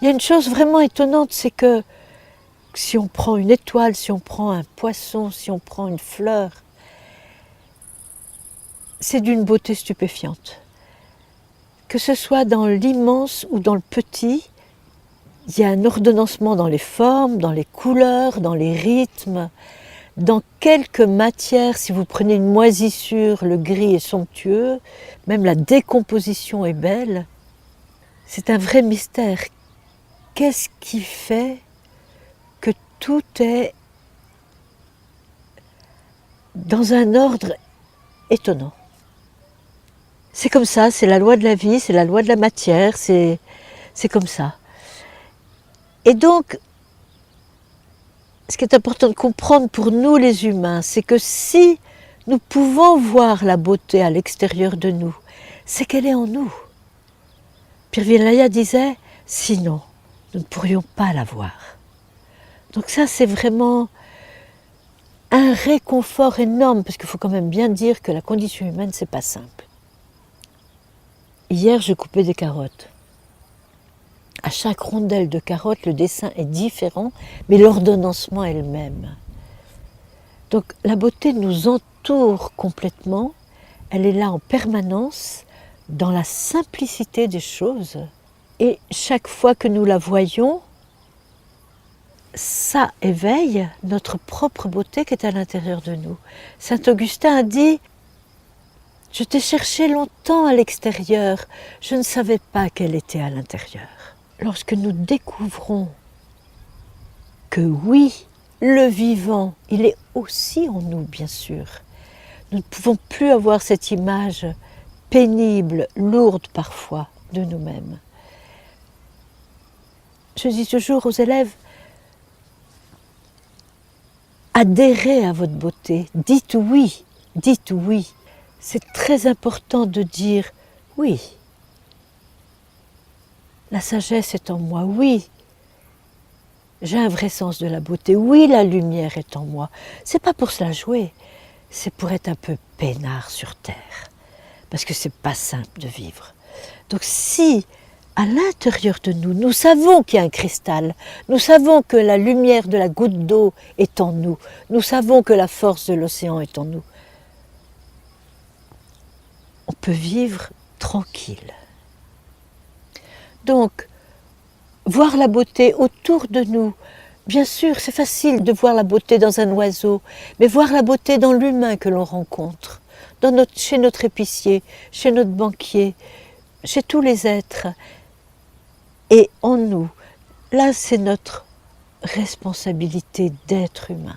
Il y a une chose vraiment étonnante, c'est que si on prend une étoile, si on prend un poisson, si on prend une fleur, c'est d'une beauté stupéfiante. Que ce soit dans l'immense ou dans le petit, il y a un ordonnancement dans les formes, dans les couleurs, dans les rythmes, dans quelques matières. Si vous prenez une moisissure, le gris est somptueux, même la décomposition est belle. C'est un vrai mystère. Qu'est-ce qui fait que tout est dans un ordre étonnant? C'est comme ça, c'est la loi de la vie, c'est la loi de la matière, c'est comme ça. Et donc, ce qui est important de comprendre pour nous les humains, c'est que si nous pouvons voir la beauté à l'extérieur de nous, c'est qu'elle est en nous. Pirvilaya disait, sinon, nous ne pourrions pas la voir. Donc ça, c'est vraiment un réconfort énorme, parce qu'il faut quand même bien dire que la condition humaine, c'est pas simple. Hier, je coupais des carottes. À chaque rondelle de carotte, le dessin est différent, mais l'ordonnancement est le même. Donc la beauté nous entoure complètement, elle est là en permanence, dans la simplicité des choses. Et chaque fois que nous la voyons, ça éveille notre propre beauté qui est à l'intérieur de nous. Saint Augustin a dit « Je t'ai cherché longtemps à l'extérieur, je ne savais pas qu'elle était à l'intérieur. » Lorsque nous découvrons que oui, le vivant, il est aussi en nous, bien sûr. Nous ne pouvons plus avoir cette image pénible, lourde parfois, de nous-mêmes. Je dis toujours aux élèves, adhérez à votre beauté, dites oui, dites oui. C'est très important de dire oui. La sagesse est en moi, oui. J'ai un vrai sens de la beauté, oui, la lumière est en moi. C'est pas pour se la jouer, c'est pour être un peu peinard sur terre. Parce que c'est pas simple de vivre. Donc si, à l'intérieur de nous, nous savons qu'il y a un cristal, nous savons que la lumière de la goutte d'eau est en nous, nous savons que la force de l'océan est en nous, on peut vivre tranquille. Donc, voir la beauté autour de nous, bien sûr, c'est facile de voir la beauté dans un oiseau, mais voir la beauté dans l'humain que l'on rencontre, chez notre épicier, chez notre banquier, chez tous les êtres, et en nous. Là, c'est notre responsabilité d'être humain.